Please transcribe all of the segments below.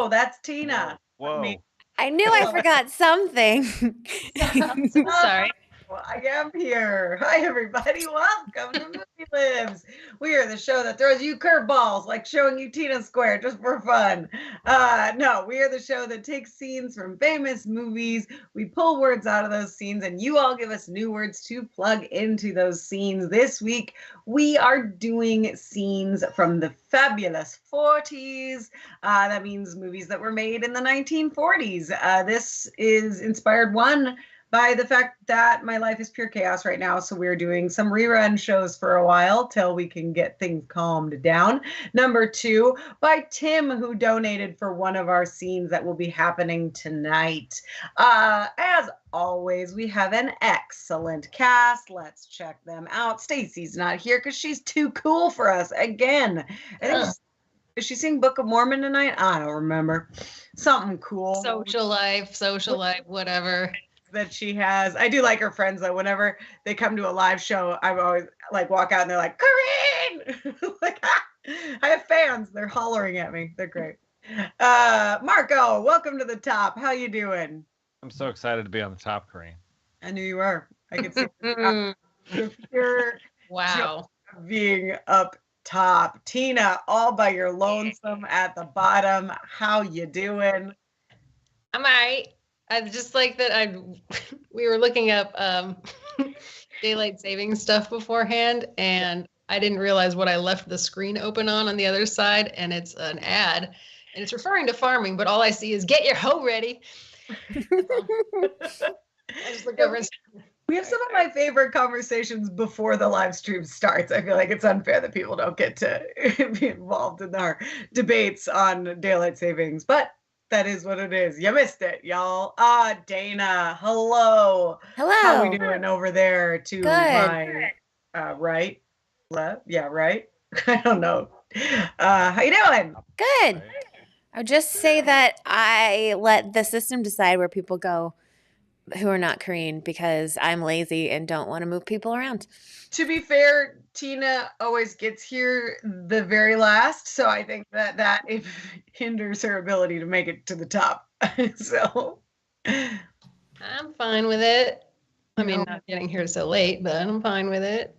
Hello, that's Tina. Whoa. I knew I forgot something. I'm so sorry. I am here. Hi, everybody. Welcome to Movie Libs. We are the show that throws you curveballs, like showing you Tina Square just for fun. No, we are the show that takes scenes from famous movies. We pull words out of those scenes, and you all give us new words to plug into those scenes. This week, we are doing scenes from the fabulous 40s. That means movies that were made in the 1940s. This is inspired, one, by the fact that my life is pure chaos right now. So we're doing some rerun shows for a while till we can get things calmed down. Number two, by Tim, who donated for one of our scenes that will be happening tonight. As always, we have an excellent cast. Let's check them out. Stacey's not here because she's too cool for us again. I think is she seeing Book of Mormon tonight? I don't remember. Something cool. Social life, whatever. That she has. I do like her friends though. Whenever they come to a live show, I always like walk out and they're like, Coreen! Like, I have fans. They're hollering at me. They're great. Marco, welcome to the top. How you doing? I'm so excited to be on the top, Coreen. I knew you were. I could see the pure wow being up top. Tina, all by your lonesome at the bottom. How you doing? I'm all right. I just like that we were looking up daylight saving stuff beforehand, and I didn't realize what I left the screen open on the other side, and it's an ad, and it's referring to farming, but all I see is get your hoe ready. I just looked over and we have some of my favorite conversations before the live stream starts. I feel like it's unfair that people don't get to be involved in our debates on daylight savings, but that is what it is. You missed it, y'all. Dana, hello. Hello. How are we doing over there to Good. my right? Left? Yeah, right? I don't know. How you doing? Good. I would just say that I let the system decide where people go who are not Coreen because I'm lazy and don't want to move people around. To be fair, Tina always gets here the very last, so I think that it hinders her ability to make it to the top. So I'm fine with it. I mean, not getting here so late, but I'm fine with it.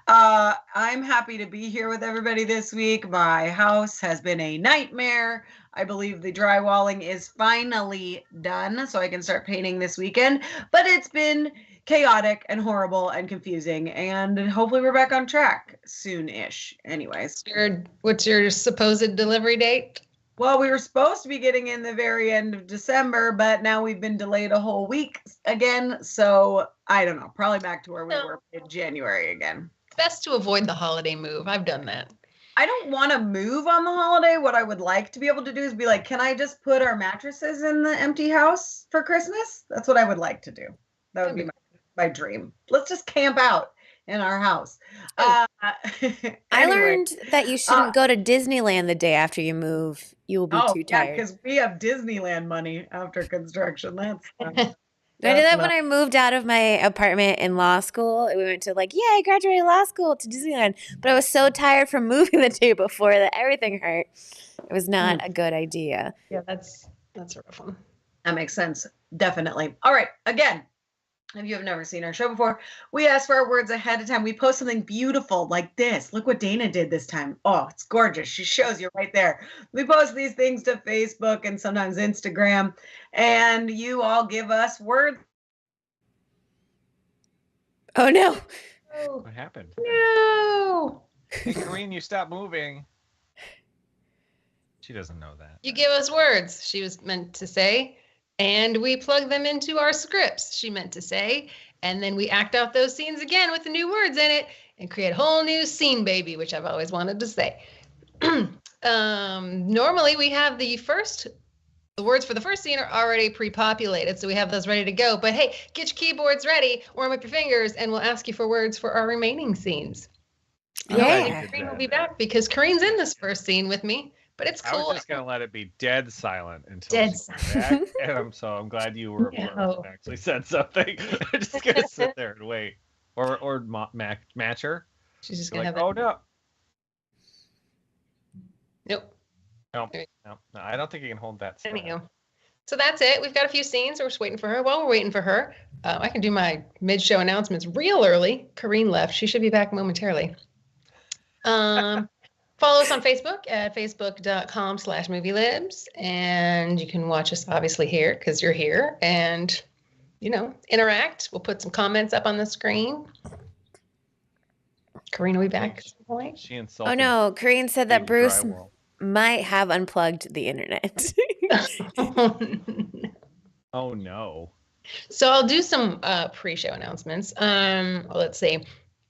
I'm happy to be here with everybody this week. My house has been a nightmare. I believe the drywalling is finally done, so I can start painting this weekend. But it's been chaotic and horrible and confusing, and hopefully we're back on track soon-ish. Anyways. What's your supposed delivery date? Well, we were supposed to be getting in the very end of December, but now we've been delayed a whole week again. So I don't know, probably back to where we were in January again. It's best to avoid the holiday move. I've done that. I don't want to move on the holiday. What I would like to be able to do is be like, can I just put our mattresses in the empty house for Christmas? That's what I would like to do. That would be my dream. Let's just camp out in our house. Anyway, I learned that you shouldn't go to Disneyland the day after you move. You will be too tired. Because we have Disneyland money after construction. That's I did that when I moved out of my apartment in law school. We went to I graduated law school to Disneyland. But I was so tired from moving the day before that everything hurt. It was not a good idea. Yeah, that's a rough one. That makes sense. Definitely. All right. Again, if you have never seen our show before, we ask for our words ahead of time. We post something beautiful like this. Look what Dana did this time. Oh, it's gorgeous. She shows you right there. We post these things to Facebook and sometimes Instagram, and you all give us words. Oh, no. What happened? No. Hey, Coreen, you stopped moving. She doesn't know that. You give us words, she was meant to say. And we plug them into our scripts, she meant to say. And then we act out those scenes again with the new words in it and create a whole new scene, baby, which I've always wanted to say. Normally, we have the words for the first scene are already pre-populated, so we have those ready to go. But hey, get your keyboards ready, warm up your fingers, and we'll ask you for words for our remaining scenes. Yeah. Coreen will be back because Coreen's in this first scene with me. But it's cool. I was just gonna let it be dead silent until she's back, and I'm glad you were actually said something. I'm just gonna sit there and wait, or match her. She's just gonna have oh no. Nope. No, I don't think you can hold that. Anywho. So that's it. We've got a few scenes. We're just waiting for her. While we're waiting for her, I can do my mid-show announcements real early. Coreen left. She should be back momentarily. Follow us on Facebook at facebook.com/movielibs. And you can watch us obviously here because you're here. And, interact. We'll put some comments up on the screen. Coreen, are we back at some point? She insulted. Oh, no. Coreen said that Bruce might have unplugged the internet. Oh, no. So I'll do some pre-show announcements. Let's see.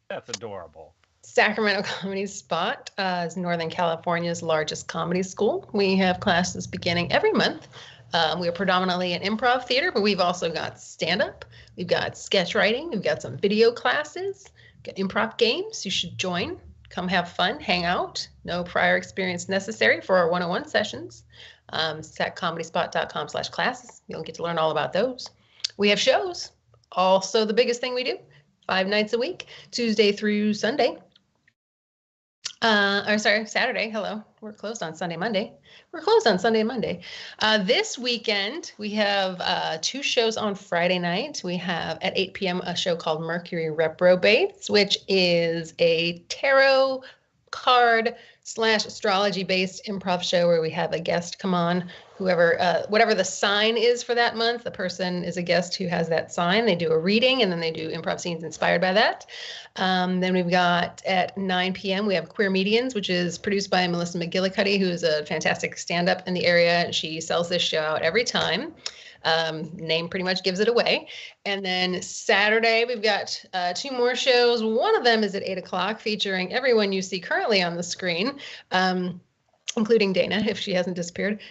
That's adorable. Sacramento Comedy Spot is Northern California's largest comedy school. We have classes beginning every month. We are predominantly an improv theater, but we've also got stand-up. We've got sketch writing. We've got some video classes. We've got improv games. You should join. Come have fun, hang out. No prior experience necessary for our 101 sessions. It's at comedyspot.com/classes. You'll get to learn all about those. We have shows. Also, the biggest thing we do, 5 nights a week, Tuesday through Sunday. Saturday. Hello. We're closed on Sunday, Monday. This weekend, we have 2 shows on Friday night. We have at 8 p.m. a show called Mercury Reprobates, which is a tarot card / astrology based improv show where we have a guest come on, whatever the sign is for that month. The person is a guest who has that sign. They do a reading and then they do improv scenes inspired by that. Then we've got at 9 p.m. we have Queer Medians, which is produced by Melissa McGillicuddy, who is a fantastic stand-up in the area. She sells this show out every time. Name pretty much gives it away. And then Saturday, we've got 2 more shows. One of them is at 8 o'clock, featuring everyone you see currently on the screen, including Dana, if she hasn't disappeared,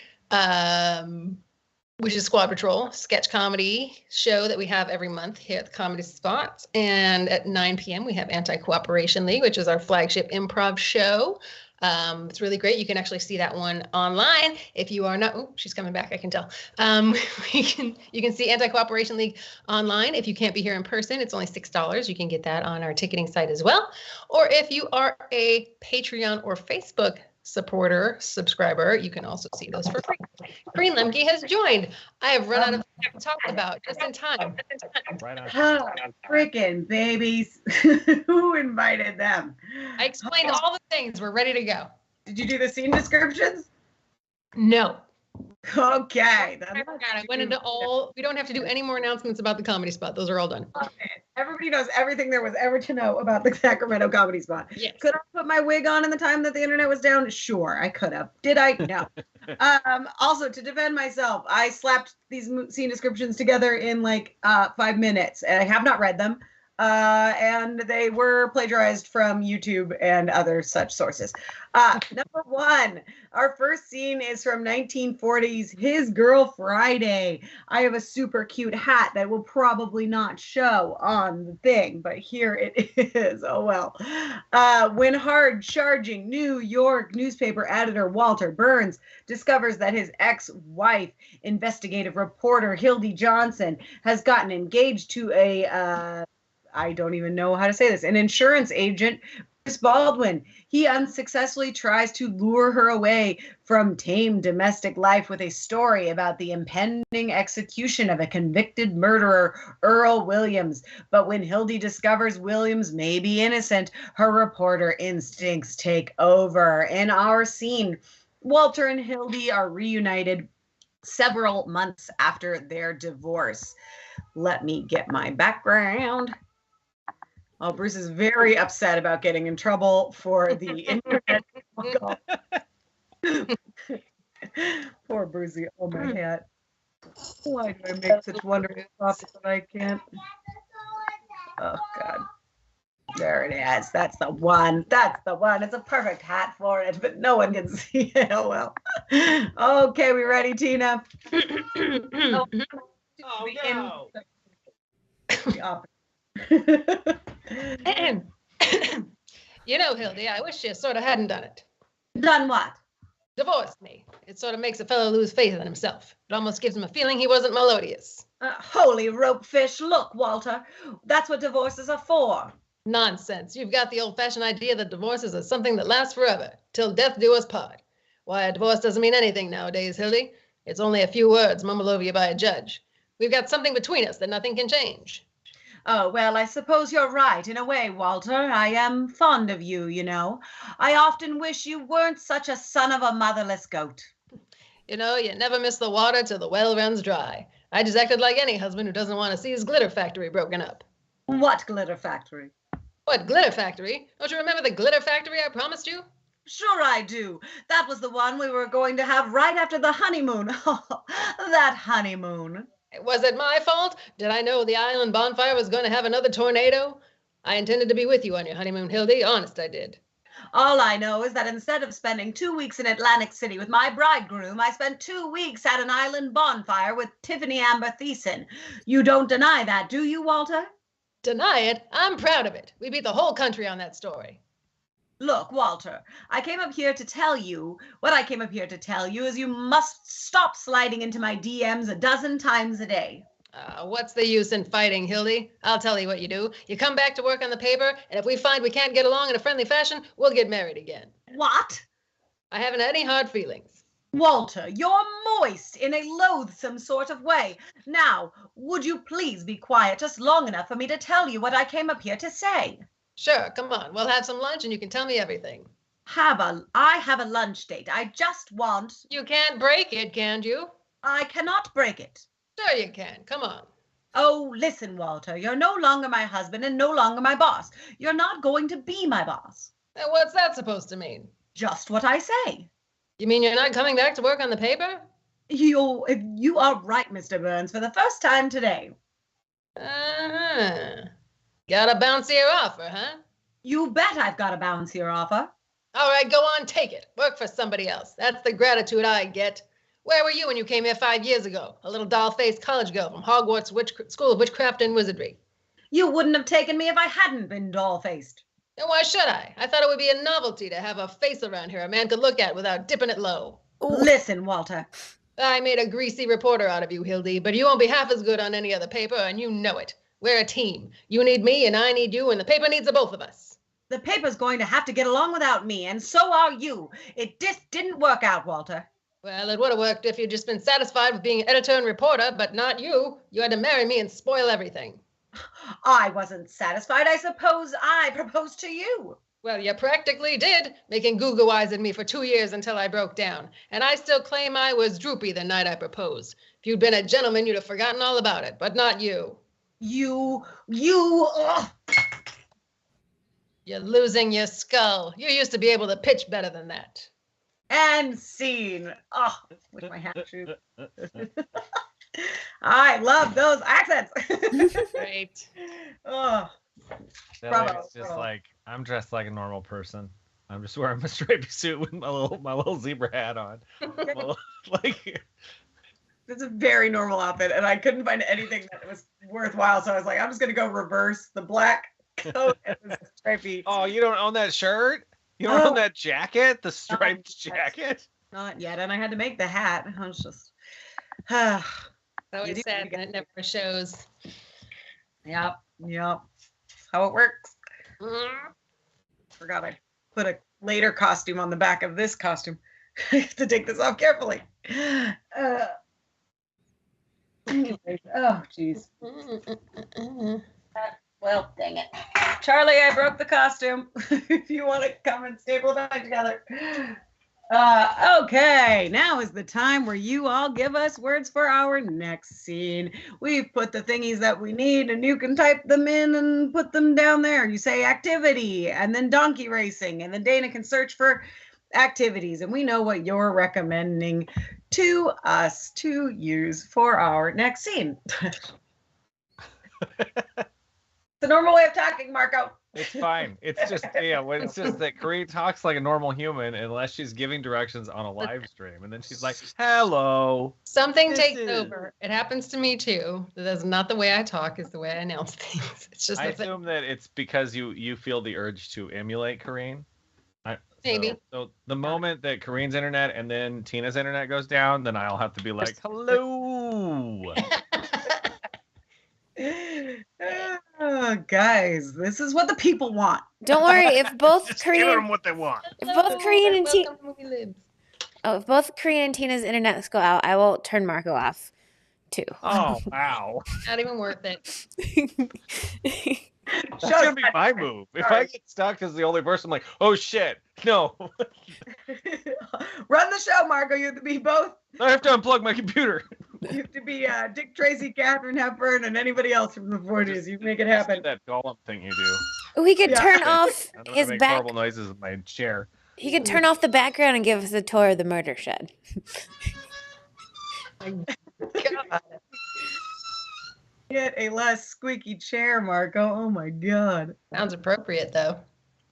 which is Squad Patrol, sketch comedy show that we have every month here at the Comedy Spot. And at 9 p.m., we have Anti-Cooperation League, which is our flagship improv show. It's really great. You can actually see that one online if you are not. Oh, she's coming back. I can tell. You can see Anti-Cooperation League online. If you can't be here in person, it's only $6. You can get that on our ticketing site as well. Or if you are a Patreon or Facebook subscriber, you can also see those for free. Lemcke has joined. I have run out of stuff to talk about just in time. Right on. Freaking babies. Who invited them? I explained all the things. We're ready to go. Did you do the scene descriptions? No. Okay. I forgot. I went into all. We don't have to do any more announcements about the Comedy Spot. Those are all done. Everybody knows everything there was ever to know about the Sacramento Comedy Spot. Yes. Could I put my wig on in the time that the internet was down? Sure, I could have. Did I? No. Also, to defend myself, I slapped these scene descriptions together in like 5 minutes, and I have not read them. And they were plagiarized from YouTube and other such sources. Number 1, our first scene is from 1940's His Girl Friday. I have a super cute hat that will probably not show on the thing, but here it is. Oh well. When hard-charging New York newspaper editor Walter Burns discovers that his ex-wife, investigative reporter Hildy Johnson, has gotten engaged to I don't even know how to say this, an insurance agent, Chris Baldwin. He unsuccessfully tries to lure her away from tame domestic life with a story about the impending execution of a convicted murderer, Earl Williams. But when Hildy discovers Williams may be innocent, her reporter instincts take over. In our scene, Walter and Hildy are reunited several months after their divorce. Let me get my background. Oh, Bruce is very upset about getting in trouble for the internet. Poor Brucey. Oh, my hat. Why do I make such wonderful stuff that I can't? Oh, God. There it is. That's the one. That's the one. It's a perfect hat for it, but no one can see it. Oh, well. Okay, we ready, Tina? Oh, no. Hildy, I wish you sort of hadn't done it. Done what? Divorced me. It sort of makes a fellow lose faith in himself. It almost gives him a feeling he wasn't melodious. Holy rope fish. Look, Walter, that's what divorces are for. Nonsense. You've got the old-fashioned idea that divorces are something that lasts forever, till death do us part. Why, a divorce doesn't mean anything nowadays, Hildy. It's only a few words mumbled over you by a judge. We've got something between us that nothing can change. Oh, well, I suppose you're right. In a way, Walter, I am fond of you, you know. I often wish you weren't such a son of a motherless goat. You know, you never miss the water till the well runs dry. I just acted like any husband who doesn't want to see his glitter factory broken up. What glitter factory? What glitter factory? Don't you remember the glitter factory I promised you? Sure I do. That was the one we were going to have right after the honeymoon. That honeymoon. Was it my fault? Did I know the island bonfire was going to have another tornado? I intended to be with you on your honeymoon, Hildy. Honest, I did. All I know is that instead of spending 2 weeks in Atlantic City with my bridegroom, I spent 2 weeks at an island bonfire with Tiffany Amber Thiessen. You don't deny that, do you, Walter? Deny it? I'm proud of it. We beat the whole country on that story. Look, Walter, what I came up here to tell you is you must stop sliding into my DMs a dozen times a day. What's the use in fighting, Hildy? I'll tell you what you do. You come back to work on the paper, and if we find we can't get along in a friendly fashion, we'll get married again. What? I haven't had any hard feelings. Walter, you're moist in a loathsome sort of way. Now, would you please be quiet just long enough for me to tell you what I came up here to say? Sure, come on. We'll have some lunch and you can tell me everything. I have a lunch date. I just want... You can't break it, can't you? I cannot break it. Sure you can. Come on. Oh, listen, Walter. You're no longer my husband and no longer my boss. You're not going to be my boss. Now, what's that supposed to mean? Just what I say. You mean you're not coming back to work on the paper? You are right, Mr. Burns, for the first time today. Uh-huh. Got a bouncier offer, huh? You bet I've got a bouncier offer. All right, go on, take it. Work for somebody else. That's the gratitude I get. Where were you when you came here 5 years ago? A little doll-faced college girl from Hogwarts School of Witchcraft and Wizardry. You wouldn't have taken me if I hadn't been doll-faced. Then why should I? I thought it would be a novelty to have a face around here a man could look at without dipping it low. Listen, Walter. I made a greasy reporter out of you, Hildy, but you won't be half as good on any other paper, and you know it. We're a team. You need me, and I need you, and the paper needs the both of us. The paper's going to have to get along without me, and so are you. It just didn't work out, Walter. Well, it would have worked if you'd just been satisfied with being editor and reporter, but not you. You had to marry me and spoil everything. I wasn't satisfied. I suppose I proposed to you. Well, you practically did, making goo-goo eyes at me for 2 years until I broke down. And I still claim I was droopy the night I proposed. If you'd been a gentleman, you'd have forgotten all about it, but not you. Ugh. You're losing your skull. You used to be able to pitch better than that. And scene. Oh, with my hat shoe. I love those accents. Great. Oh, bravo. It's just like I'm dressed like a normal person. I'm just wearing my stripy suit with my little zebra hat on. Like it's a very normal outfit, and I couldn't find anything that was worthwhile. So I was like, I'm just gonna go reverse the black coat and the stripy. Oh, you don't own that shirt? You don't own that jacket? The striped jacket? Not yet, and I had to make the hat. I was just. It's always sad when it never shows. Yep. How it works. Forgot I put a later costume on the back of this costume. I have to take this off carefully. Oh, jeez. Well, dang it. Charlie, I broke the costume. If you want to come and staple it back together. Okay, now is the time where you all give us words for our next scene. We've put the thingies that we need, and you can type them in and put them down there. You say activity, and then donkey racing, and then Dana can search for activities, and we know what you're recommending to us to use for our next scene. It's the normal way of talking, Marco. It's fine. It's just it's just that Coreen talks like a normal human unless she's giving directions on a live stream, and then she's like, "Hello." Something takes over. It happens to me too. That's not the way I talk. It's the way I announce things. It's just. I assume that it's because you feel the urge to emulate Coreen. Maybe. So the moment that Coreen's internet and then Tina's internet goes down, then I'll have to be like, "Hello." Oh, guys, this is what the people want. Don't worry, if both Just give them Coreen, what they want. if both Coreen and Tina, Oh, if both Coreen and Tina's internets go out, I will turn Marco off too. Oh, wow. Not even worth it. That's going to be my move. If I get stuck as the only person, I'm like, oh, shit. No. Run the show, Marco. You have to be both. I have to unplug my computer. You have to be Dick Tracy, Katharine Hepburn, and anybody else from the 40s. You make it happen. That golem thing you do. We could turn off his make back. horrible noises in my chair. He could turn off the background and give us a tour of the murder shed. My God. Get a less squeaky chair, Marco. Oh my God. Sounds appropriate though.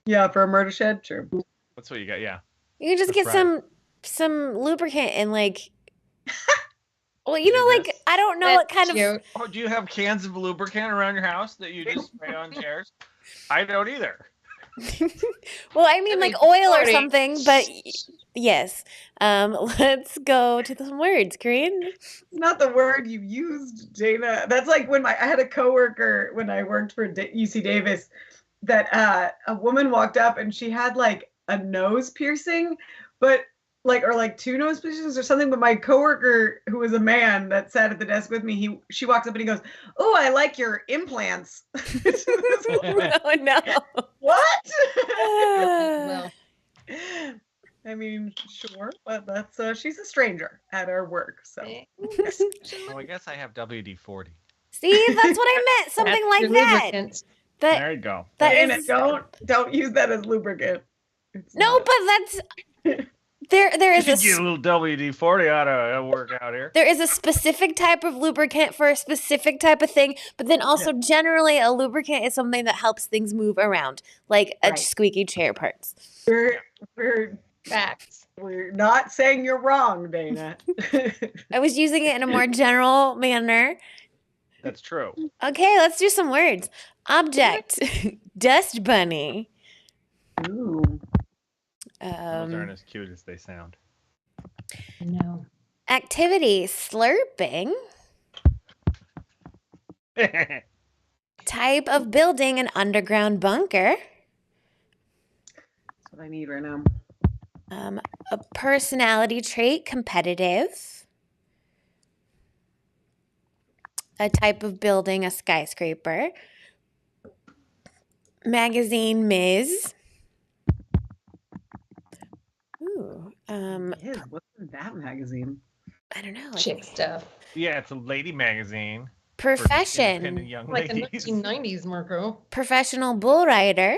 Yeah, for a murder shed, sure. That's what you got, yeah. You could just That's get some lubricant and like. Well, you know, like I don't know what kind of. Oh, do you have cans of lubricant around your house that you just spray on chairs? I don't either. Well, I mean, like oil or something, but yes. Let's go to some words, Coreen. Not the word you used, Dana. That's like when I had a coworker when I worked for UC Davis that a woman walked up and she had like a nose piercing, but like two nose piercings or something. But my coworker, who was a man that sat at the desk with me, she walks up and he goes, "Oh, I like your implants." Oh no! What? Well, I mean, sure, but that's she's a stranger at our work, so. Oh, I guess I have WD-40. See, that's what I meant. Something like that. lubricant. There you go. Don't use that as lubricant. No, but that's there is a little WD-40 ought to work out here. There is a specific type of lubricant for a specific type of thing, but then also generally a lubricant is something that helps things move around, like a squeaky chair parts. We're facts. We're not saying you're wrong, Dana. I was using it in a more general manner. That's true. Okay, let's do some words. Object, dust bunny. Ooh. Those aren't as cute as they sound. No. Activity, slurping. Type of building, an underground bunker. That's what I need right now. A personality trait, competitive. A type of building, a skyscraper. Magazine, Ms. Ooh. What's in that magazine? I don't know. Chick stuff. Yeah, it's a lady magazine. Profession. Young like ladies. in the 1990s, Marco. Professional bull rider.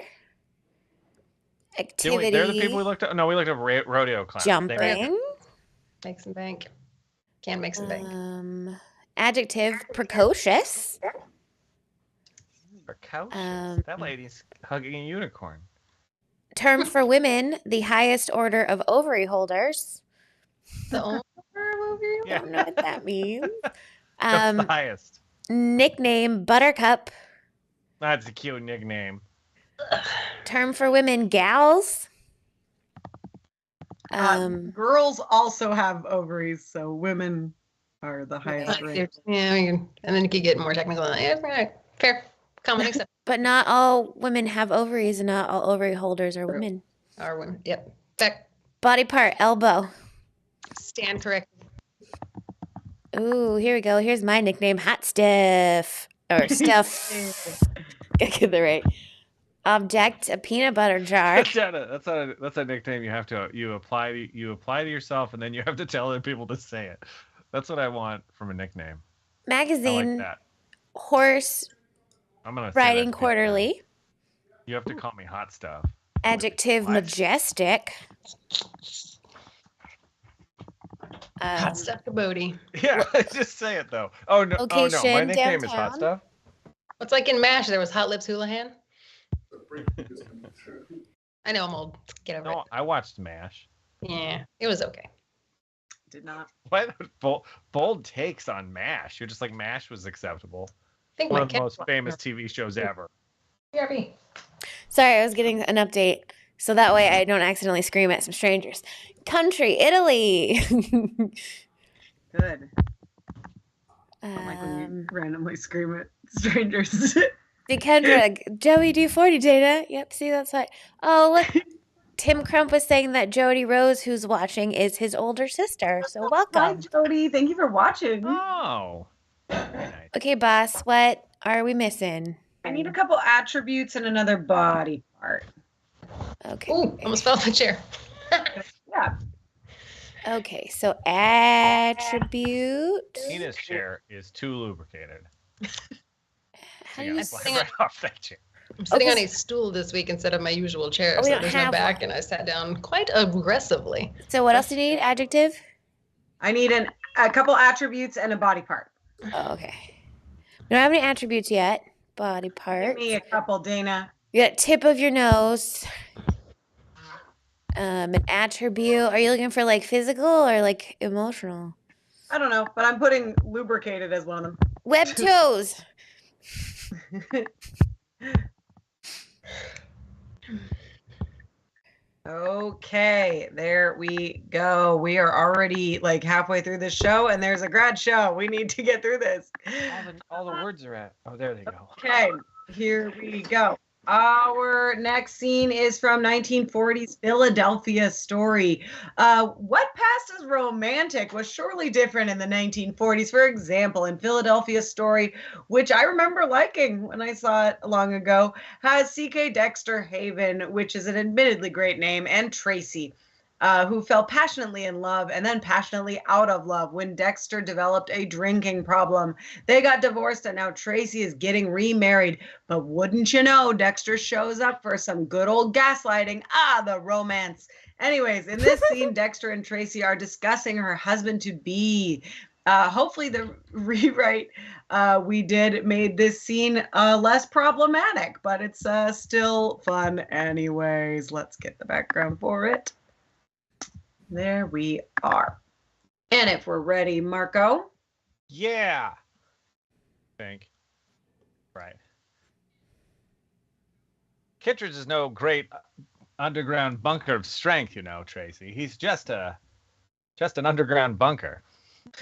Activity. They're the people we looked up. No, we looked up rodeo clown. Jumping. Make some bank. Can make some bank. Adjective, precocious. Precocious? That lady's hugging a unicorn. Term for women, the highest order of ovary holders. The only ovary? I don't know what that means. That's the highest. Nickname, buttercup. That's a cute nickname. Term for women, gals. Girls also have ovaries, so women are the highest rate. Yeah, and then you could get more technical. Yeah, fair. Common accept. But not all women have ovaries, and not all ovary holders are women. Are women. Yep. Fair. Body part, elbow. Stand corrected. Ooh, here we go. Here's my nickname, Hot Stuff. Or Stuff. Gotta get the right. Object, a peanut butter jar. That's a nickname you apply to yourself, and then you have to tell other people to say it. That's what I want from a nickname. Magazine. I like that. Horse. I'm gonna Writing quarterly. You have to call me Hot Stuff. Adjective, majestic. Hot Stuff Cabodi. Yeah, just say it though. Oh no, location, my nickname downtown. is Hot Stuff. It's like in MASH, there was Hot Lips Houlihan. I know I'm old. Get over it. I watched MASH. Yeah, it was okay. Did not. What bold takes on MASH? You're just like MASH was acceptable. I think One of the most famous TV shows ever. BRB. Sorry, I was getting an update, so that way I don't accidentally scream at some strangers. Country, Italy. Good. Like when you randomly scream at strangers. Kendra, Joey D40 data. Yep, see that's right. Oh, look. Tim Crump was saying that Jody Rose, who's watching, is his older sister. So Hi, welcome. Jody. Thank you for watching. Oh. Very nice. Okay, boss, what are we missing? I need a couple attributes and another body part. Okay. Ooh, almost fell off the chair. Yeah. Okay, so attribute. Tina's chair is too lubricated. How do you Slide right off that chair. I'm sitting on a stool this week instead of my usual chair, Oh, we so don't there's no have back, one. and I sat down quite aggressively. So what else do you need? Adjective? I need a couple attributes and a body part. Oh, okay. We don't have any attributes yet. Body Give part. me a couple, Dana. You got tip of your nose. An attribute. Are you looking for like physical or like emotional? I don't know, but I'm putting lubricated as one of them. Web toes. Okay, there we go. We are already like halfway through this show, and there's a grad show. We need to get through this. All the words are at. Oh, there they go. Okay, here we go. Our next scene is from 1940s Philadelphia Story. What passed as romantic was surely different in the 1940s. For example, in Philadelphia Story, which I remember liking when I saw it long ago, has C.K. Dexter Haven, which is an admittedly great name, and Tracy, who fell passionately in love and then passionately out of love when Dexter developed a drinking problem. They got divorced and now Tracy is getting remarried. But wouldn't you know, Dexter shows up for some good old gaslighting. The romance. Anyways, in this scene, Dexter and Tracy are discussing her husband-to-be. Hopefully the rewrite we did made this scene less problematic, but it's still fun anyways. Let's get the background for it. There we are. And if we're ready, Marco. Yeah. I think. Right. Kittredge is no great underground bunker of strength, you know, Tracy. He's just an underground bunker.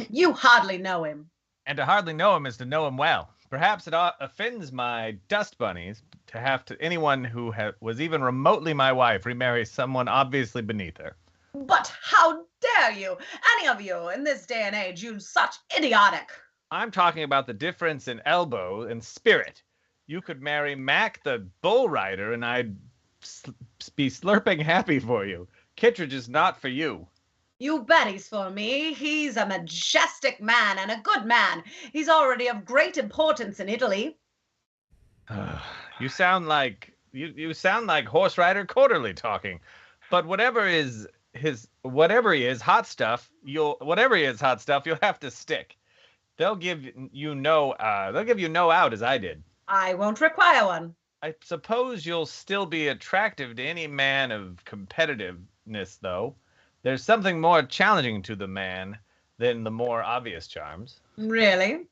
You hardly know him. And to hardly know him is to know him well. Perhaps it offends my dust bunnies to have to anyone who was even remotely my wife remarry someone obviously beneath her. But how dare you? Any of you in this day and age use such idiotic. I'm talking about the difference in elbow and spirit. You could marry Mac the bull rider and I'd be slurping happy for you. Kittredge is not for you. You bet he's for me. He's a majestic man and a good man. He's already of great importance in Italy. You sound like you sound like Horse Rider Quarterly talking. But whatever he is hot stuff, you'll have to stick. They'll give you no out as I did. I won't require one. I suppose you'll still be attractive to any man of competitiveness, though. There's something more challenging to the man than the more obvious charms. Really?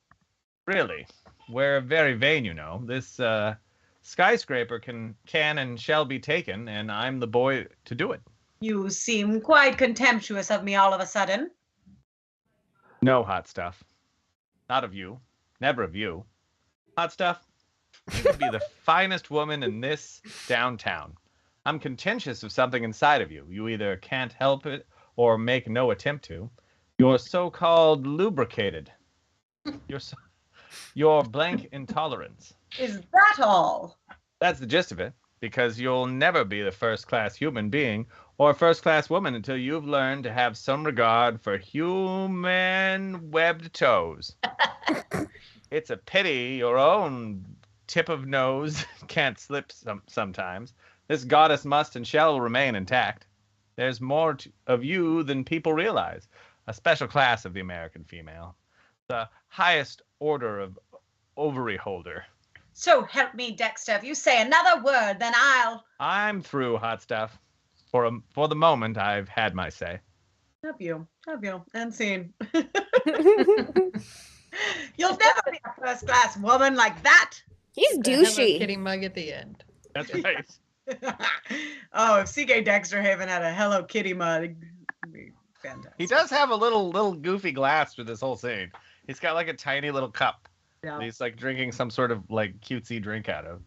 Really. We're very vain, you know. This skyscraper can and shall be taken, and I'm the boy to do it. You seem quite contemptuous of me all of a sudden. No, hot stuff. Not of you. Never of you. Hot stuff, you would be the finest woman in this downtown. I'm contentious of something inside of you. You either can't help it or make no attempt to. You're so-called lubricated. Your blank intolerance. Is that all? That's the gist of it, because you'll never be the first-class human being or first-class woman until you've learned to have some regard for human webbed toes. It's a pity your own tip of nose can't slip sometimes. This goddess must and shall remain intact. There's more of you than people realize. A special class of the American female. The highest order of ovary holder. So help me, Dexter. If you say another word, then I'll... I'm through, hot stuff. For the moment, I've had my say. Have you. And scene. You'll never be a first-class woman like that. He's The Hello douchey. Kitty mug at the end. That's right. Oh, if C.K. Dexter Haven had a Hello Kitty mug, it'd be fantastic. He does have a little goofy glass through this whole scene. He's got like a tiny little cup. Yeah. He's like drinking some sort of like cutesy drink out of.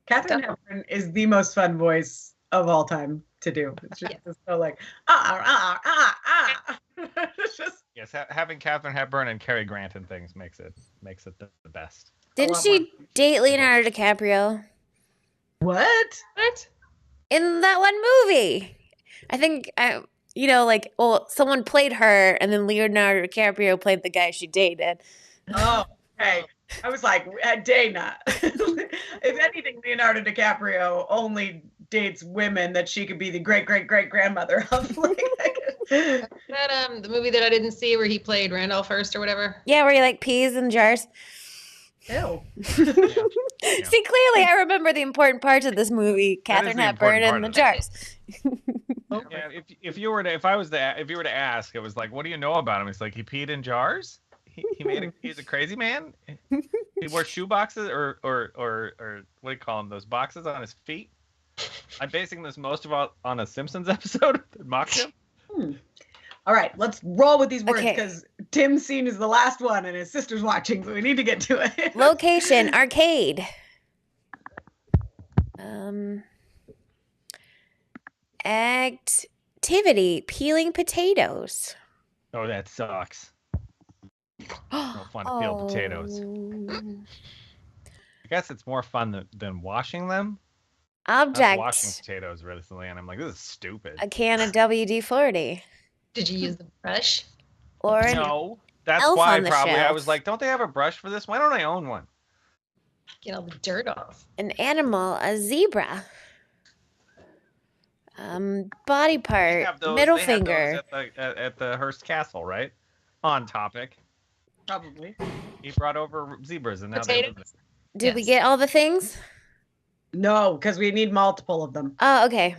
Katharine Hepburn is the most fun voice of all time to do. It's just so like It's just Yes, having Katharine Hepburn and Cary Grant and things makes it the best. Didn't lot she more. date Leonardo DiCaprio what? What? in that one movie? I think someone played her, and then Leonardo DiCaprio played the guy she dated. Oh, okay. I was like, Dana. If anything, Leonardo DiCaprio only dates women that she could be the great grandmother of. That the movie that I didn't see where he played Randolph Hearst or whatever. Yeah, where he like peas in jars. Ew. See, clearly I remember the important parts of this movie: Katharine the Hepburn important and the part jars. Yeah, if you were to ask, it was like, what do you know about him? It's like he peed in jars. He's a crazy man. He wore shoe boxes or what do you call them? Those boxes on his feet. I'm basing this most of all on a Simpsons episode that mocked him. All right, let's roll with these words Okay. because Tim's scene is the last one and his sister's watching, so we need to get to it. Location: arcade. Activity: peeling potatoes. Oh, that sucks. No fun to peel potatoes. I guess it's more fun than washing them. I was Object: washing potatoes recently, and I'm like, this is stupid. a can of WD-40. Did you use the brush? Or an No, that's elf why on the probably I shelf. was like, don't they have a brush for this? Why don't I own one? Get all the dirt off. an animal: a zebra. Body They part: have those- middle they have those finger. at the Hearst Castle, right? On topic. Probably. He brought over zebras, and now they live Potatoes. Did we Yes. get all the things? No, because we need multiple of them. Oh, okay.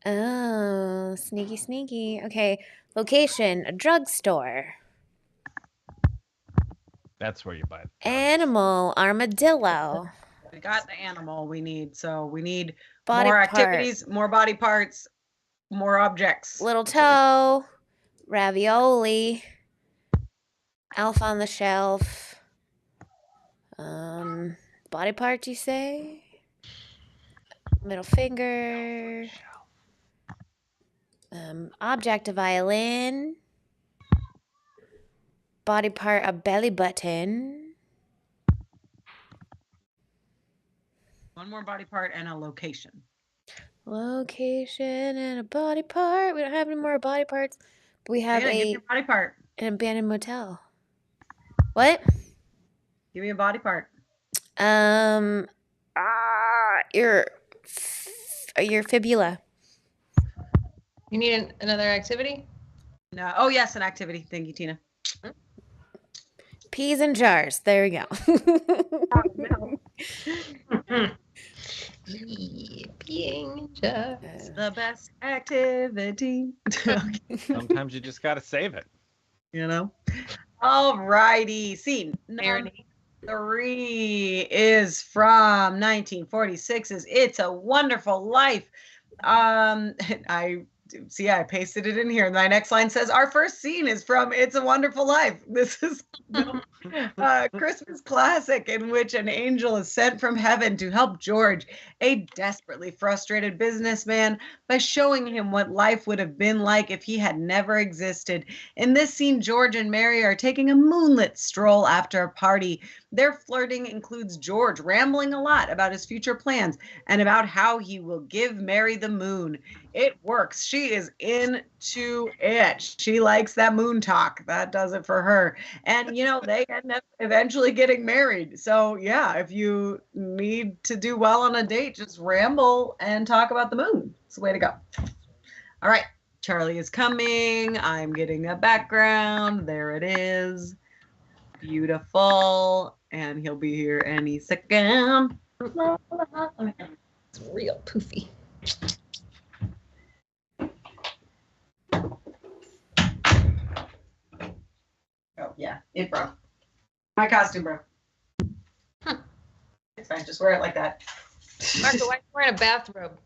Oh, sneaky. Okay. Location: a drugstore. That's where you buy it. Animal: armadillo. We got the animal we need, so we need Body more part: activities, more body parts, more objects. little toe. Ravioli. Elf on the shelf. Body part, you say? Middle finger. Object: a violin. Body part: a belly button. One more body part and a location. Location and a body part. We don't have any more body parts. But we have Dana, give me a body part. an abandoned motel. What? Give me a body part. Your fibula. You need another activity? No. Oh yes, an activity. Thank you, Tina. Peas in jars. There we go. Being just. It's the best activity. Sometimes you just gotta save it. You know. All righty. Scene number Marinate. 3 is from 1946's It's a Wonderful Life. I pasted it in here. My next line says, our first scene is from It's a Wonderful Life. This is a Christmas classic in which an angel is sent from heaven to help George, a desperately frustrated businessman, by showing him what life would have been like if he had never existed. In this scene, George and Mary are taking a moonlit stroll after a party. Their flirting includes George rambling a lot about his future plans and about how he will give Mary the moon. It works. She is into it. She likes that moon talk. That does it for her. And, they end up eventually getting married. So, yeah, if you need to do well on a date, just ramble and talk about the moon. It's the way to go. All right. Charlie is coming. I'm getting a background. There it is. Beautiful. And he'll be here any second. It's real poofy. Oh, yeah. It broke. My costume broke. Huh. It's fine. Just wear it like that. Marco, why are you wearing a bathrobe?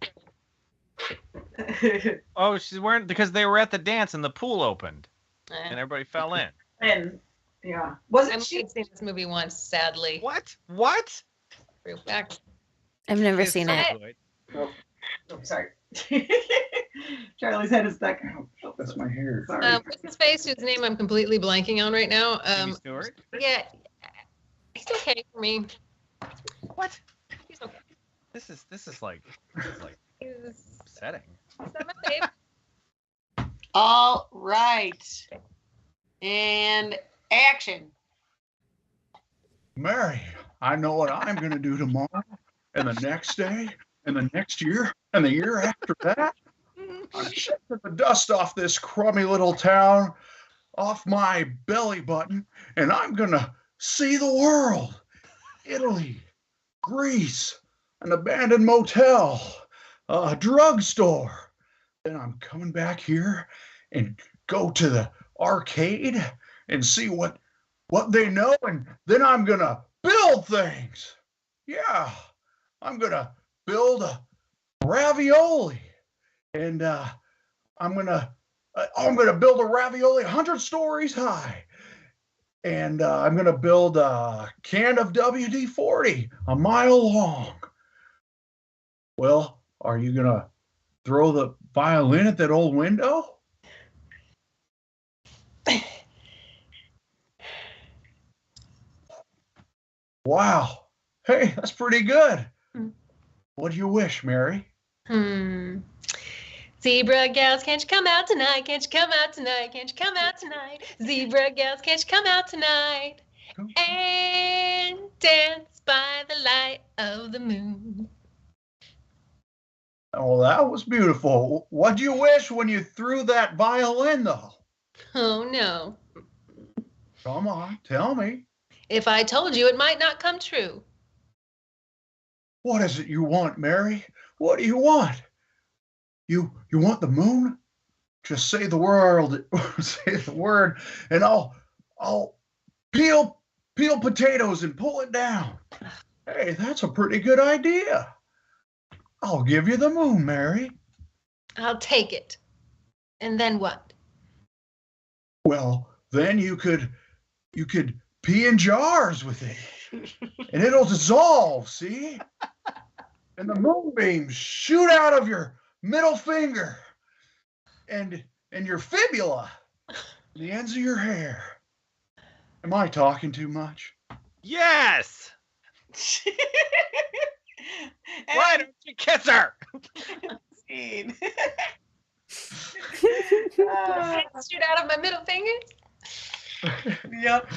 Oh, she's wearing because they were at the dance and the pool opened and everybody fell in. And, yeah. Wasn't I've she? seen this movie once, sadly. What? Back. I've never She's seen so it. good. Oh, sorry. Charlie's head is stuck. Oh, that's my hair. Sorry. What's his face? Whose name I'm completely blanking on right now? Jimmy Stewart? Yeah, he's okay for me. What? He's okay. This is like He's upsetting. not my fave. All right. And action. Mary, I know what I'm going to do tomorrow and the next day and the next year and the year after that. I'm shaking the dust off this crummy little town, off my belly button, and I'm going to see the world. Italy, Greece, an abandoned motel, a drugstore. Then I'm coming back here and go to the arcade and see what they know, and then I'm gonna build things. Yeah, I'm gonna build a ravioli, and I'm gonna build a ravioli 100 stories high, and I'm gonna build a can of WD-40 a mile long. Well, are you gonna throw the violin at that old window? Wow. Hey, that's pretty good. What do you wish, Mary? Zebra gals, can't you come out tonight? Can't you come out tonight? Can't you come out tonight? Zebra gals, can't you come out tonight? And dance by the light of the moon. Oh, that was beautiful. What do you wish when you threw that violin, though? Oh, no. Come on, tell me. If I told you, it might not come true. What is it you want, Mary? What do you want? You want the moon? Just say the word, say the word, and I'll peel potatoes and pull it down. Hey, that's a pretty good idea. I'll give you the moon, Mary. I'll take it. And then what? Well, then you could pee in jars with it, and it'll dissolve, see? And the moonbeams shoot out of your middle finger and your fibula, the ends of your hair. Am I talking too much? Yes! Why don't you kiss her? Scene. Shoot out of my middle fingers? Yep.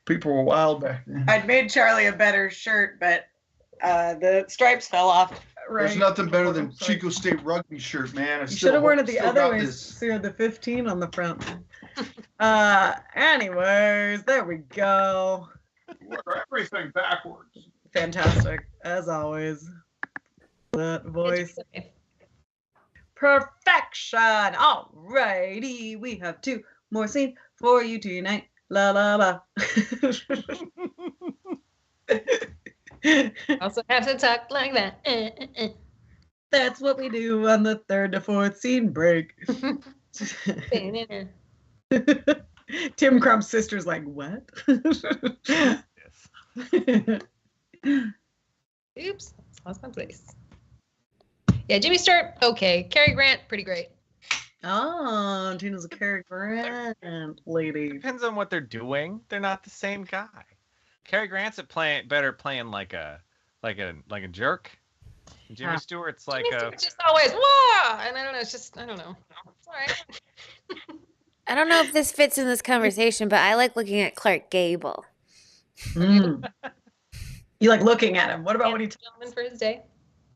People were wild back then. I'd made Charlie a better shirt, but the stripes fell off. Right. There's nothing better than Chico State rugby shirt, man. You should have worn it the other way, so you had the 15 on the front. Anyways, there we go. Wear everything backwards. Fantastic, as always. That voice. Perfection. All righty. We have 2 more scenes for you tonight. La la la. Also have to talk like that. That's what we do on the 3rd to 4th scene break. Tim Crump's sister's like, what? Oops, lost my place. Yeah, Jimmy Stewart, okay. Cary Grant, pretty great. Oh, Tina's a Cary Grant lady. Depends on what they're doing. They're not the same guy. Cary Grant's better playing like a jerk. Jimmy Stewart's like Jimmy Stewart's just always whoa, and I don't know. It's just I don't know. It's all right. I don't know if this fits in this conversation, but I like looking at Clark Gable. Mm. You like looking at him. What about when he gentleman for his day?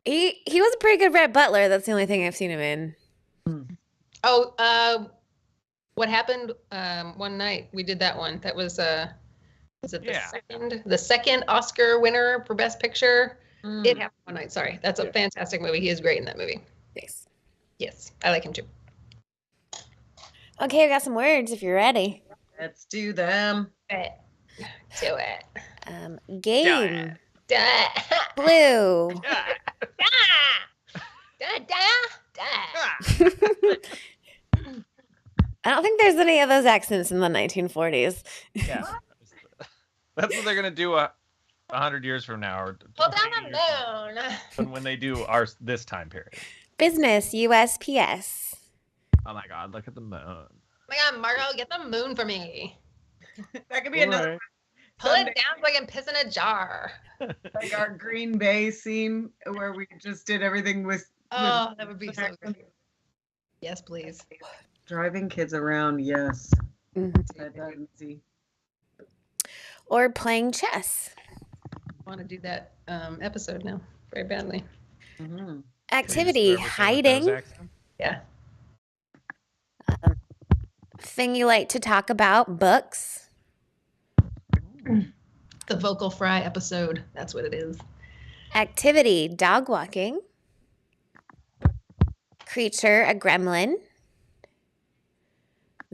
He was a pretty good Red Butler. That's the only thing I've seen him in. Oh, what happened one night? We did that one. That was the second Oscar winner for Best Picture? It happened one night. Sorry, that's a fantastic movie. He is great in that movie. Yes, I like him too. Okay, I got some words if you're ready. Let's do them. Do it. Game. Da. Blue. I don't think there's any of those accents in the 1940s. Yeah. That's what they're going to do a 100 years from now, or Pull down the moon. when they do this time period. Business, USPS. Oh my God! Look at the moon. Oh my God, Margot, get the moon for me. That could be another. Right. Pull it down so I can piss in a jar. Like our Green Bay scene where we just did everything with. Oh, that would be so great. Yes, please. Driving kids around, yes. Mhm. That's easy. Or playing chess. I want to do that episode now very badly. Mhm. Activity, hiding. Yeah. Thing you like to talk about, books. The vocal fry episode. That's what it is. Activity, dog walking. Creature, a gremlin.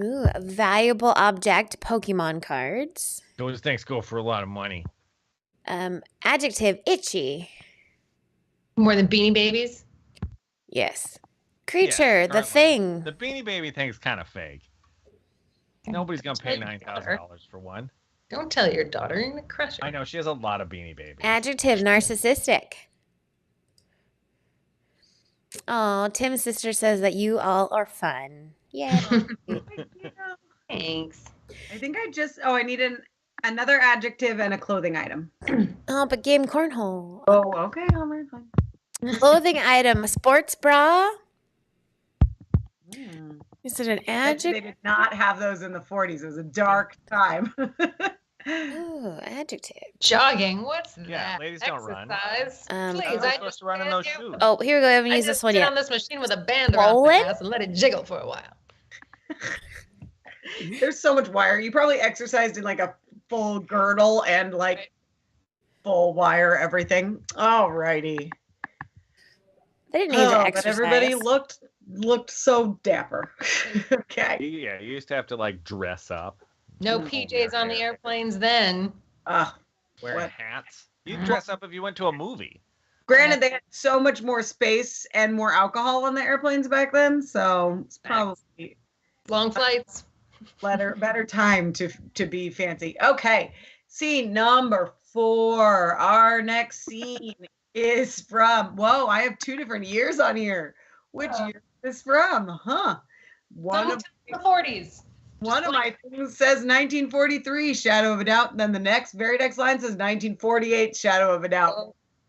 Ooh, a valuable object, Pokemon cards. Those things go for a lot of money. Adjective, itchy. More than Beanie Babies? Yes. Creature, the currently. thing. The Beanie Baby thing's kind of fake. Nobody's gonna pay $9,000 for one. Don't tell your daughter. You're going to crush her. I know she has a lot of Beanie Babies. Adjective, narcissistic. Oh, Tim's sister says that you all are fun. Yeah. Thanks. I think I need another adjective and a clothing item. Oh, but game cornhole. Oh, okay, Homer, fine. Clothing item, sports bra. Hmm. Is it an They adjective? did not have those in the 40s. It was a dark time. Oh, adjective. Jogging. What's Yeah, that? ladies don't run. Exercise. Um, Please, How are they I supposed just to run in those stand shoes? Oh, here we go. I haven't I used just this one sit yet. on this machine with a band around Rolling? my ass and let it jiggle for a while. There's so much wire. You probably exercised in like a full girdle and like full wire everything. All righty. They didn't need to But exercise. everybody looked so dapper. Okay. Yeah, you used to have to like dress up, No Mm. PJs on the airplanes then. wear What? hats. You'd dress up if you went to a movie. Granted, they had so much more space and more alcohol on the airplanes back then, so it's probably Long flights. better time to be fancy. Okay, scene number 4. Our next scene is from. Whoa, I have 2 different years on here. Which year is this from? Huh? One of the 40s. One of my things says 1943, shadow of a doubt. Then the very next line says 1948, shadow of a doubt.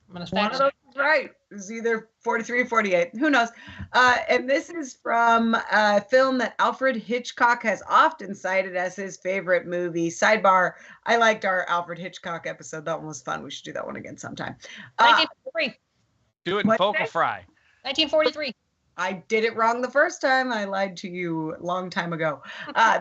I'm gonna One of those is right. It's either 43 or 48. Who knows? And this is from a film that Alfred Hitchcock has often cited as his favorite movie. Sidebar, I liked our Alfred Hitchcock episode. That one was fun. We should do that one again sometime. 1943. Do it in What'd you focal say? fry. 1943. I did it wrong the first time. I lied to you a long time ago.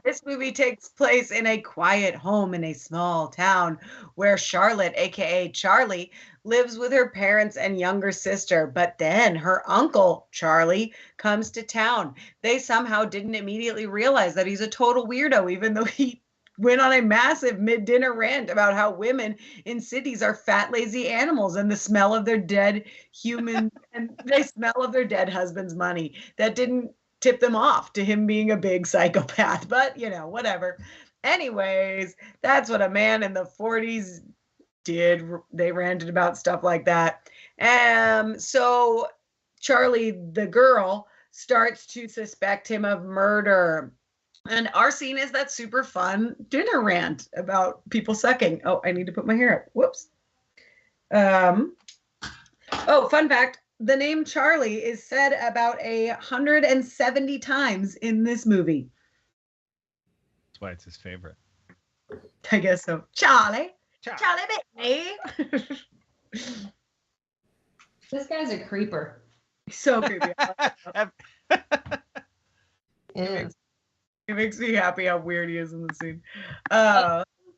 This movie takes place in a quiet home in a small town where Charlotte, aka Charlie, lives with her parents and younger sister. But then her uncle, Charlie, comes to town. They somehow didn't immediately realize that he's a total weirdo, even though he went on a massive mid-dinner rant about how women in cities are fat, lazy animals and the smell of their dead human and they smell of their dead husband's money. That didn't tip them off to him being a big psychopath, but whatever. Anyways, that's what a man in the 40s did. They ranted about stuff like that. So Charlie, the girl, starts to suspect him of murder. And our scene is that super fun dinner rant about people sucking. Oh, I need to put my hair up. Whoops. Fun fact. The name Charlie is said about 170 times in this movie. That's why it's his favorite. I guess so. Charlie Whitney. This guy's a creeper. So creepy. It It makes me happy how weird he is in the scene.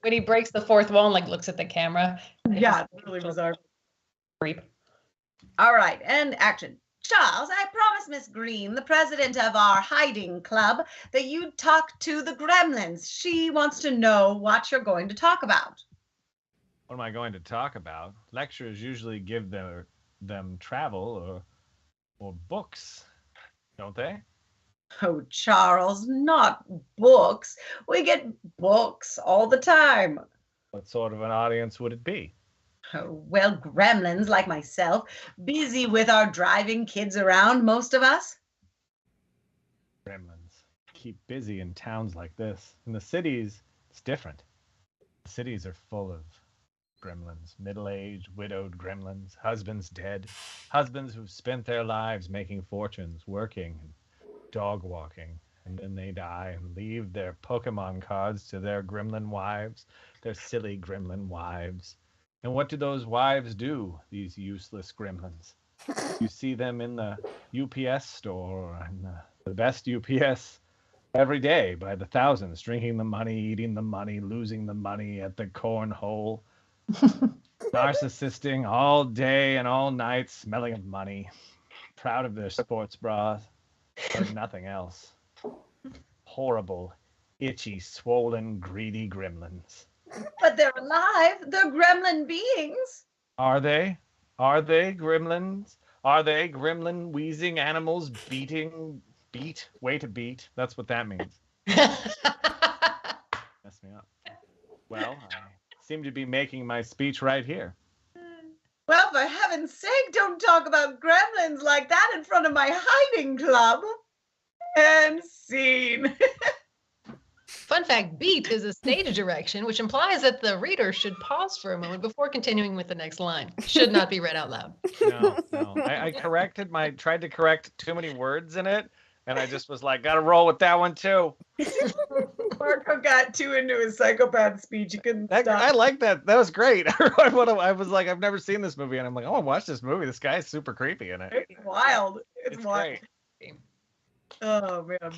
when he breaks the fourth wall and like looks at the camera. Yeah, it's really bizarre. Creep. All right, and action. Charles, I promised Miss Green, the president of our hiding club, that you'd talk to the gremlins. She wants to know what you're going to talk about. What am I going to talk about? Lecturers usually give them travel or books, don't they? Oh, Charles, not books. We get books all the time. What sort of an audience would it be? Oh, well, gremlins like myself, busy with our driving kids around, most of us. Gremlins keep busy in towns like this. In the cities, it's different. The cities are full of gremlins, middle-aged, widowed gremlins, husbands dead, husbands who've spent their lives making fortunes, working, and dog walking, and then they die and leave their Pokemon cards to their gremlin wives, their silly gremlin wives. And what do those wives do, these useless gremlins? You see them in the UPS store, and the best UPS every day by the thousands, drinking the money, eating the money, losing the money at the cornhole, narcissisting all day and all night, smelling of money, proud of their sports bras, but nothing else. Horrible, itchy, swollen, greedy gremlins. But they're alive. They're gremlin beings. Are they? Are they gremlins? Are they gremlin wheezing animals beat? Way to beat. That's what that means. Mess me up. Well, I seem to be making my speech right here. Well, for heaven's sake, don't talk about gremlins like that in front of my hiding club. And scene. Fun fact, beat is a stage direction, which implies that the reader should pause for a moment before continuing with the next line. Should not be read out loud. No. I tried to correct too many words in it, and I just was like, gotta roll with that one too. Marco got too into his psychopath speech. He couldn't stop. I like that. That was great. I was like, I've never seen this movie, and I'm like, I want to watch this movie. This guy's super creepy in it. It's wild. It's wild. Great. Oh, man.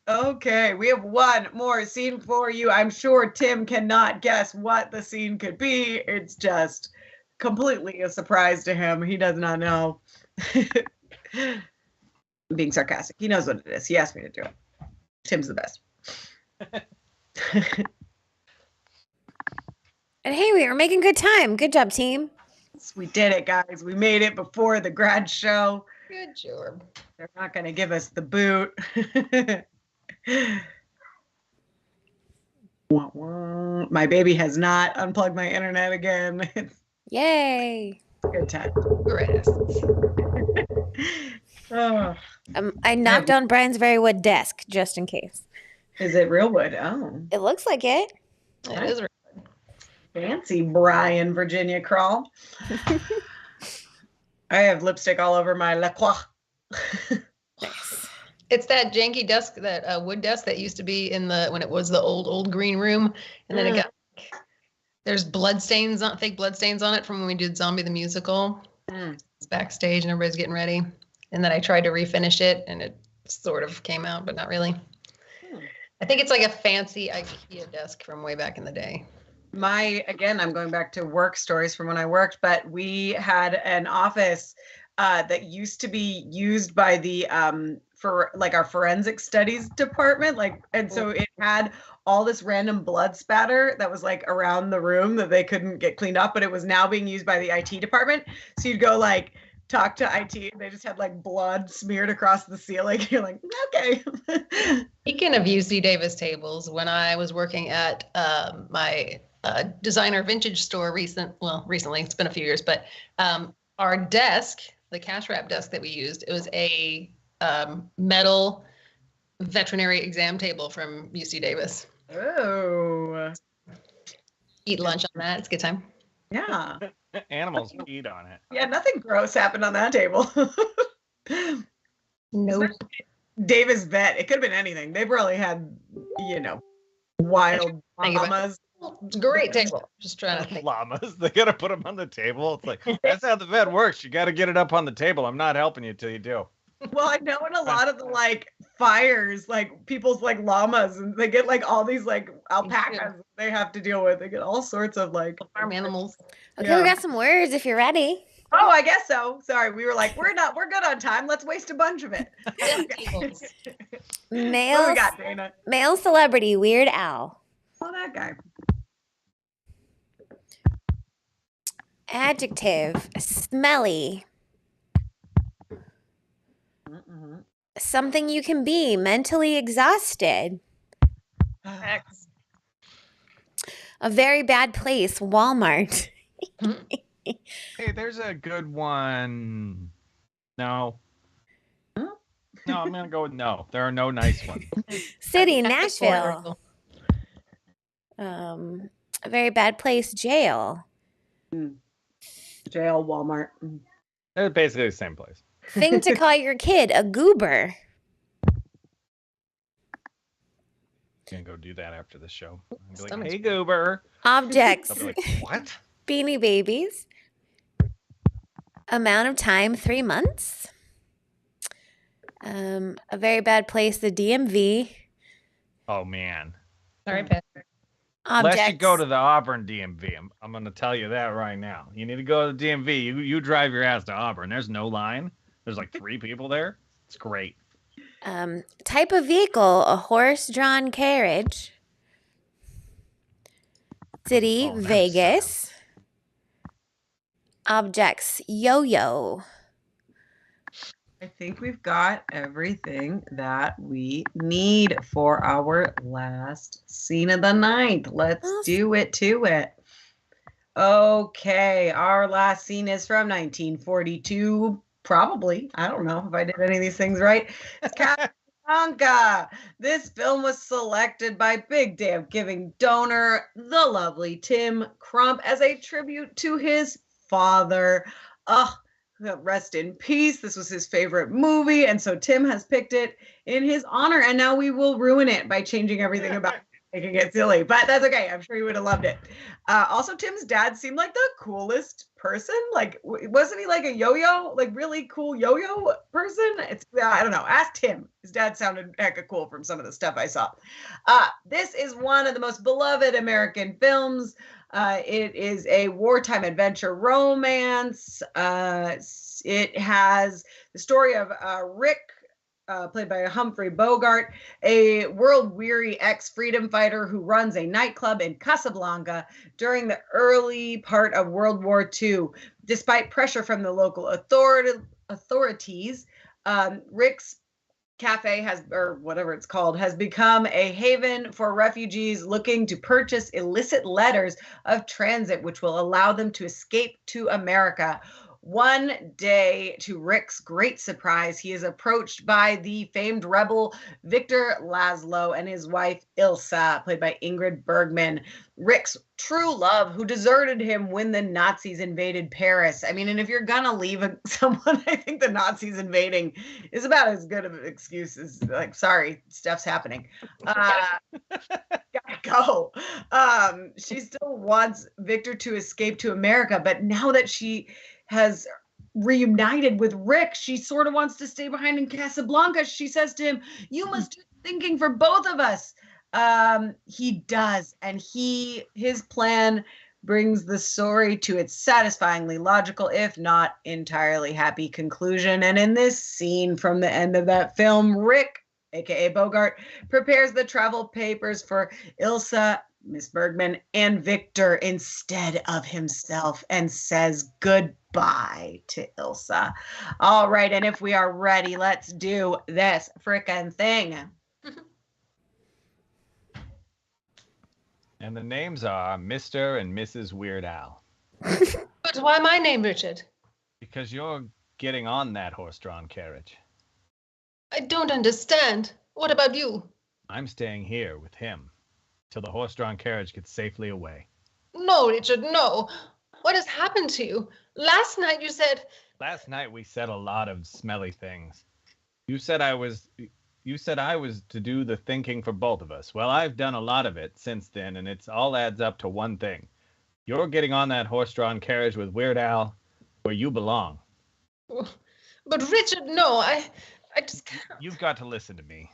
Okay, we have one more scene for you. I'm sure Tim cannot guess what the scene could be. It's just completely a surprise to him. He does not know. I'm being sarcastic. He knows what it is. He asked me to do it. Tim's the best. And hey, we were making good time. Good job, team. We did it, guys. We made it before the grad show. Good job. They're not going to give us the boot. My baby has not unplugged my internet again. It's Yay. a good time. Great. Oh, I knocked on Brian's very wood desk just in case. is it real wood? Oh, It looks like it. It is fancy Brian Virginia Crawl. I have lipstick all over my La Croix. Nice. It's that janky desk, that wood desk that used to be in when it was the old green room, and then it got there's fake blood stains on it from when we did Zombie the Musical. It's backstage and everybody's getting ready, and then I tried to refinish it, and it sort of came out, but not really. I think it's like a fancy IKEA desk from way back in the day. Again, I'm going back to work stories from when I worked, but we had an office that used to be used by the for like our forensic studies department, and so it had all this random blood spatter that was like around the room that they couldn't get cleaned up, but it was now being used by the IT department. So you'd go like talk to IT, and they just had like blood smeared across the ceiling. You're like, okay. Speaking of UC Davis tables, when I was working at my designer vintage store recently, it's been a few years, but our desk, the cash wrap desk that we used, it was a metal veterinary exam table from UC Davis. Oh. Eat lunch on that. It's a good time. Yeah. Animals feed on it. Yeah, nothing gross happened on that table. Nope. Davis vet. It could have been anything. They probably had, wild llamas. It's a great table. Just trying to think. Llamas. They gotta put them on the table. It's like, that's how the vet works. You gotta get it up on the table. I'm not helping you till you do. Well, I know in a lot of the fires, people's llamas, and they get all these alpacas they have to deal with. They get all sorts of Farm animals. Okay, we got some words if you're ready. Oh, I guess so. Sorry, we were we're good on time. Let's waste a bunch of it. Tables. What do we got, Dana? Male celebrity, Weird Al. Oh, that guy. Adjective, smelly. Something you can be, mentally exhausted. X. A very bad place, Walmart. Hey, there's a good one. No. Huh? No, I'm going to go with no. There are no nice ones. City, That's Puerto Nashville. Rico. A very bad place, jail. Jail, Walmart. They're basically the same place. Thing to call your kid, a goober. I'm going to go do that after the show. I'm gonna be like, Stomach's hey, goober. Objects, I'll be like, what? Beanie Babies. Amount of time, 3 months. A very bad place, the DMV. Oh, man. Sorry, Patrick. Objects. Unless you go to the Auburn DMV. I'm going to tell you that right now. You need to go to the DMV. You drive your ass to Auburn. There's no line. There's like 3 people there. It's great. Type of vehicle, a horse-drawn carriage. City, Oh, that's Vegas. Objects, yo-yo. I think we've got everything that we need for our last scene of the night. Let's do it to it. Okay, our last scene is from 1942. Probably. I don't know if I did any of these things right. It's Casablanca. This film was selected by Big Damn Giving donor, the lovely Tim Crump, as a tribute to his father. Rest in peace. This was his favorite movie, and so Tim has picked it in his honor, and now we will ruin it by changing everything about it, making it silly, but that's okay. I'm sure he would have loved it. Also, Tim's dad seemed like the coolest person. Like, wasn't he like a yo-yo, like really cool yo-yo person? It's I don't know. Ask Tim. His dad sounded hecka cool from some of the stuff I saw. This is one of the most beloved American films. It is a wartime adventure romance. It has the story of Rick, played by Humphrey Bogart, a world-weary ex-freedom fighter who runs a nightclub in Casablanca during the early part of World War II. Despite pressure from the local authorities, Rick's cafe has, or whatever it's called, has become a haven for refugees looking to purchase illicit letters of transit, which will allow them to escape to America. One day, to Rick's great surprise, he is approached by the famed rebel Victor Laszlo and his wife Ilsa, played by Ingrid Bergman, Rick's true love, who deserted him when the Nazis invaded Paris. I mean, and if you're gonna leave someone, I think the Nazis invading is about as good of an excuse as, like, sorry, stuff's happening. Gotta go. She still wants Victor to escape to America, but now that she has reunited with Rick, she sort of wants to stay behind in Casablanca. She says to him, "You must do thinking for both of us." He does, and his plan brings the story to its satisfyingly logical, if not entirely happy conclusion. And in this scene from the end of that film, Rick, aka Bogart, prepares the travel papers for Ilsa, Miss Bergman, and Victor instead of himself, and says goodbye to Ilsa. All right, and if we are ready, let's do this frickin' thing. And the names are Mr. and Mrs. Weird Al. But why my name, Richard? Because you're getting on that horse-drawn carriage. I don't understand. What about you? I'm staying here with him till the horse-drawn carriage gets safely away. No, Richard, no. What has happened to you? Last night you said... Last night we said a lot of smelly things. You said I was to do the thinking for both of us. Well, I've done a lot of it since then, and it's all adds up to one thing. You're getting on that horse-drawn carriage with Weird Al where you belong. But Richard, no, I just can't. You've got to listen to me.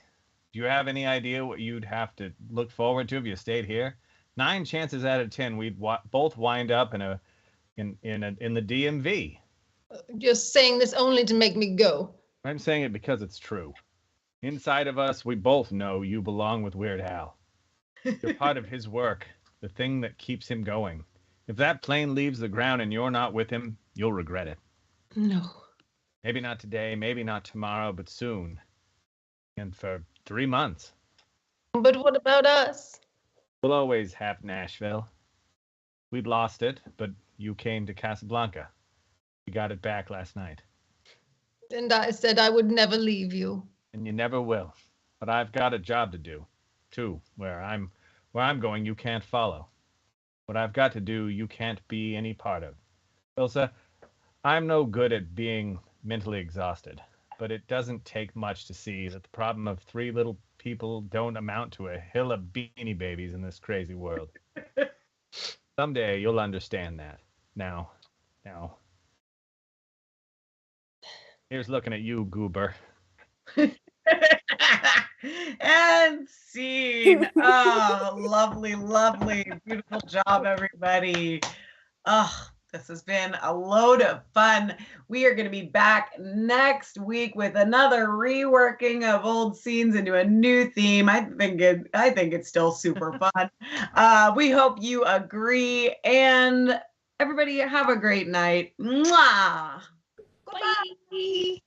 Do you have any idea what you'd have to look forward to if you stayed here? 9 chances out of 10, we'd both wind up in the DMV. You're saying this only to make me go. I'm saying it because it's true. Inside of us, we both know you belong with Weird Al. You're part of his work, the thing that keeps him going. If that plane leaves the ground and you're not with him, you'll regret it. No. Maybe not today, maybe not tomorrow, but soon. And for 3 months. But what about us? We'll always have Nashville. We'd lost it, but you came to Casablanca. You got it back last night. And I said I would never leave you. And you never will. But I've got a job to do, too. Where I'm going, you can't follow. What I've got to do, you can't be any part of. Ilsa, I'm no good at being mentally exhausted, but it doesn't take much to see that the problem of 3 little people don't amount to a hill of beanie babies in this crazy world. Someday you'll understand that. Now. Here's looking at you, goober. And scene. Oh, lovely, lovely, beautiful job, everybody. Oh, this has been a load of fun. We are going to be back next week with another reworking of old scenes into a new theme. I think it's still super fun. We hope you agree, and everybody have a great night. Mwah! Bye.